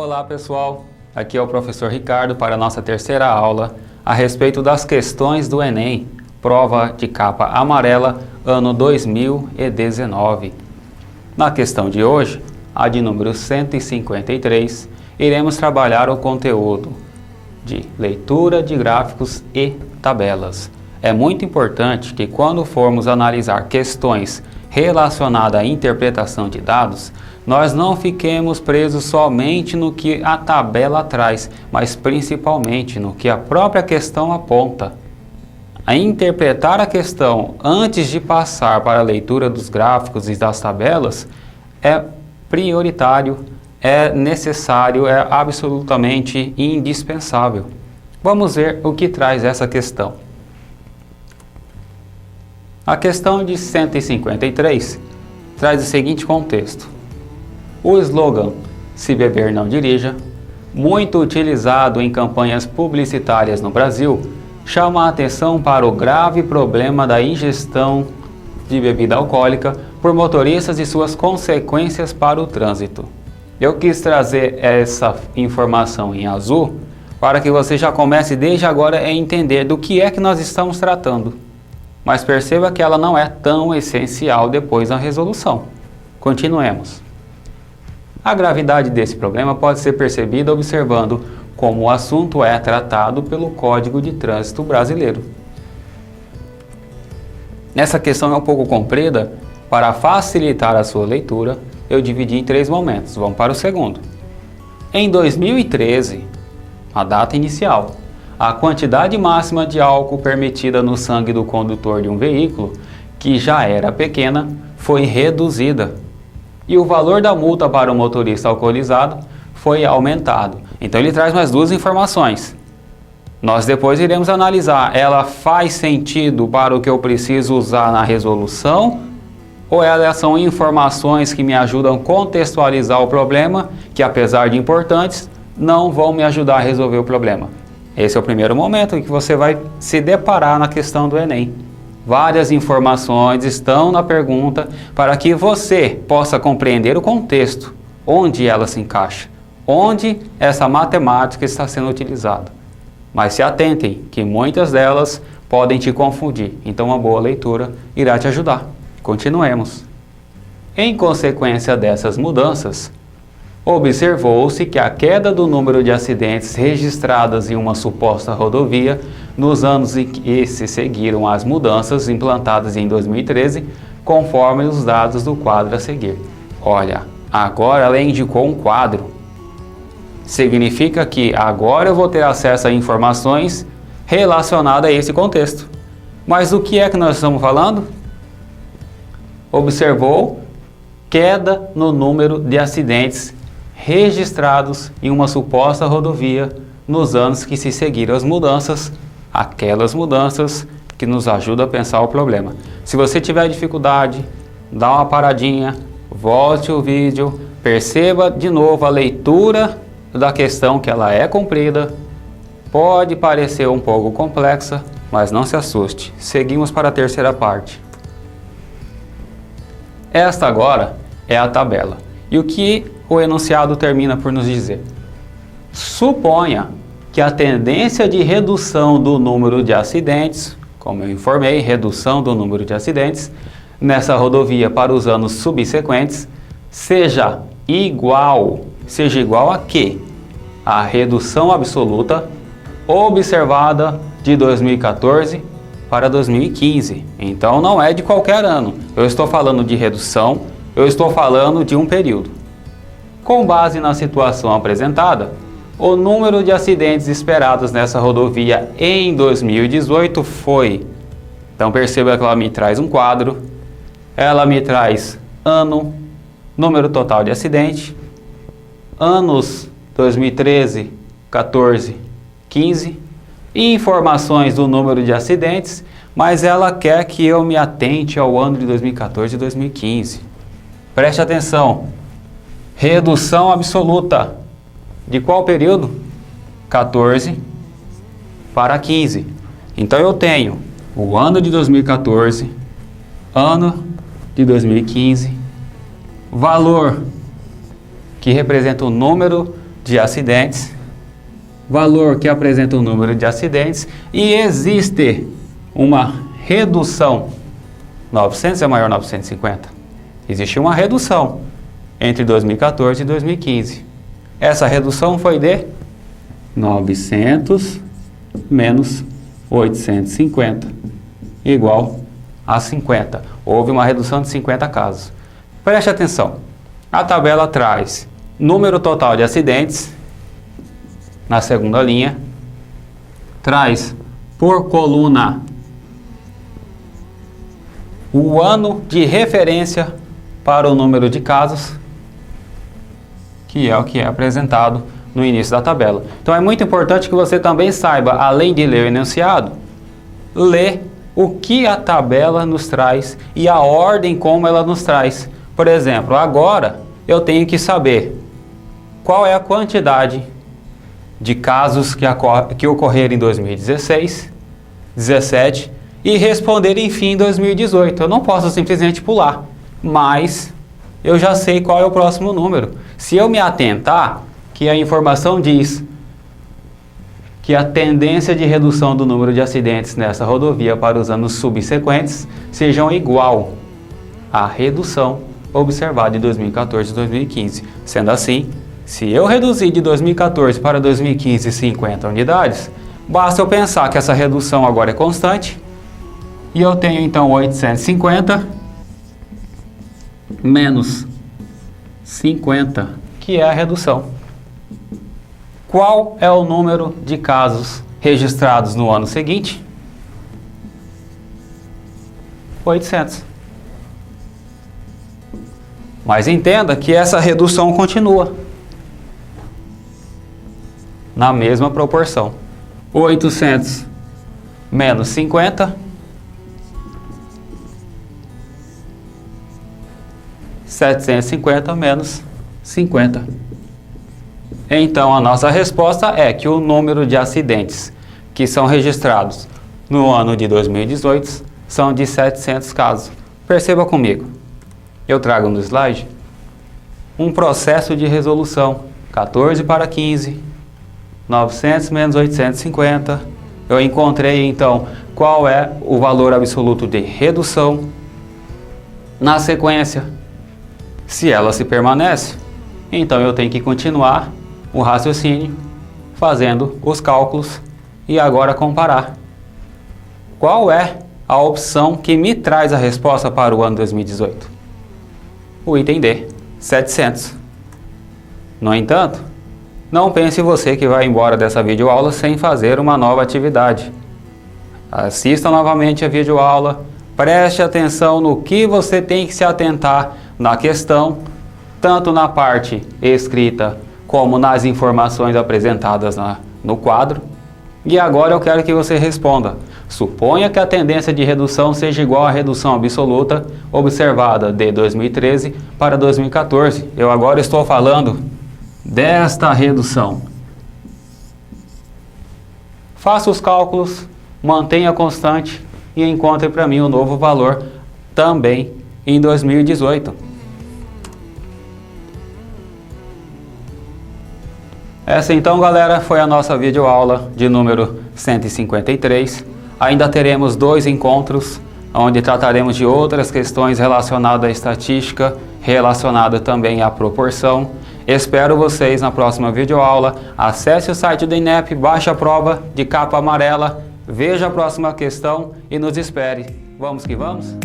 Olá pessoal, aqui é o professor Ricardo para a nossa terceira aula a respeito das questões do Enem, prova de capa amarela, ano 2019. Na questão de hoje, a de número 153, iremos trabalhar o conteúdo de leitura de gráficos e tabelas. É muito importante que quando formos analisar questões relacionadas à interpretação de dados, nós não fiquemos presos somente no que a tabela traz, mas principalmente no que a própria questão aponta. A interpretar a questão antes de passar para a leitura dos gráficos e das tabelas é prioritário, é necessário, é absolutamente indispensável. Vamos ver o que traz essa questão. A questão de 153 traz o seguinte contexto. O slogan "Se beber, não dirija", muito utilizado em campanhas publicitárias no Brasil, chama a atenção para o grave problema da ingestão de bebida alcoólica por motoristas e suas consequências para o trânsito. Eu quis trazer essa informação em azul para que você já comece desde agora a entender do que é que nós estamos tratando. Mas perceba que ela não é tão essencial depois da resolução. Continuemos. A gravidade desse problema pode ser percebida observando como o assunto é tratado pelo Código de Trânsito Brasileiro. Nessa questão é um pouco comprida, para facilitar a sua leitura, eu dividi em 3 momentos. Vamos para o segundo. Em 2013, a data inicial, a quantidade máxima de álcool permitida no sangue do condutor de um veículo, que já era pequena, foi reduzida. E o valor da multa para o motorista alcoolizado foi aumentado. Então ele traz mais 2 informações. Nós depois iremos analisar, ela faz sentido para o que eu preciso usar na resolução, ou elas são informações que me ajudam a contextualizar o problema, que apesar de importantes, não vão me ajudar a resolver o problema. Esse é o primeiro momento em que você vai se deparar na questão do Enem. Várias informações estão na pergunta para que você possa compreender o contexto, onde ela se encaixa, onde essa matemática está sendo utilizada. Mas se atentem que muitas delas podem te confundir, então uma boa leitura irá te ajudar. Continuemos. Em consequência dessas mudanças, observou-se que a queda do número de acidentes registradas em uma suposta rodovia nos anos em que se seguiram as mudanças implantadas em 2013, conforme os dados do quadro a seguir. Olha, agora ela indicou um quadro. Significa que agora eu vou ter acesso a informações relacionadas a esse contexto. Mas o que é que nós estamos falando? Observou queda no número de acidentes registrados em uma suposta rodovia nos anos que se seguiram as mudanças, aquelas mudanças que nos ajudam a pensar o problema. Se você tiver dificuldade, dá uma paradinha, volte o vídeo, perceba de novo a leitura da questão, que ela é comprida, pode parecer um pouco complexa, mas não se assuste. Seguimos para a terceira parte. Esta agora é a tabela. E o que o enunciado termina por nos dizer? Suponha que a tendência de redução do número de acidentes, como eu informei, redução do número de acidentes, nessa rodovia para os anos subsequentes, seja igual a quê? A redução absoluta observada de 2014 para 2015. Então não é de qualquer ano. Eu estou falando de redução, eu estou falando de um período. Com base na situação apresentada, o número de acidentes esperados nessa rodovia em 2018 foi... Então perceba que ela me traz um quadro, ela me traz ano, número total de acidente, anos 2013, 14, 15, e informações do número de acidentes, mas ela quer que eu me atente ao ano de 2014 e 2015. Preste atenção. Redução absoluta. De qual período? 14 para 15. Então eu tenho o ano de 2014, ano de 2015, valor que representa o número de acidentes, valor que apresenta o número de acidentes, e existe uma redução. 900 é maior que 950. Existe uma redução entre 2014 e 2015. Essa redução foi de 900 menos 850 igual a 50. Houve uma redução de 50 casos. Preste atenção. A tabela traz número total de acidentes na segunda linha, traz por coluna o ano de referência para o número de casos, que é o que é apresentado no início da tabela. Então é muito importante que você também saiba, além de ler o enunciado, ler o que a tabela nos traz e a ordem como ela nos traz. Por exemplo, agora eu tenho que saber qual é a quantidade de casos que ocorreram em 2016, 17 e responder enfim em 2018. Eu não posso simplesmente pular, mas eu já sei qual é o próximo número. Se eu me atentar que a informação diz que a tendência de redução do número de acidentes nessa rodovia para os anos subsequentes sejam igual à redução observada em 2014 e 2015. Sendo assim, se eu reduzir de 2014 para 2015 50 unidades, basta eu pensar que essa redução agora é constante, e eu tenho então 850 menos 50, que é a redução. Qual é o número de casos registrados no ano seguinte? 800. Mas entenda que essa redução continua na mesma proporção. 800 menos 50, 750 menos 50. Então a nossa resposta é que o número de acidentes que são registrados no ano de 2018 são de 700 casos. Perceba comigo, eu trago no slide um processo de resolução, 14 para 15, 900 menos 850, eu encontrei então qual é o valor absoluto de redução. Na sequência, se ela se permanece, então eu tenho que continuar o raciocínio fazendo os cálculos e agora comparar. Qual é a opção que me traz a resposta para o ano 2018? O item D, 700. No entanto, não pense você que vai embora dessa videoaula sem fazer uma nova atividade. Assista novamente a videoaula, preste atenção no que você tem que se atentar na questão, tanto na parte escrita como nas informações apresentadas no quadro. E agora eu quero que você responda. Suponha que a tendência de redução seja igual à redução absoluta observada de 2013 para 2014. Eu agora estou falando desta redução. Faça os cálculos, mantenha constante e encontre para mim o novo valor também em 2018. Essa então, galera, foi a nossa videoaula de número 153. Ainda teremos 2 encontros, onde trataremos de outras questões relacionadas à estatística, relacionada também à proporção. Espero vocês na próxima videoaula. Acesse o site do INEP, baixe a prova de capa amarela, veja a próxima questão e nos espere. Vamos que vamos?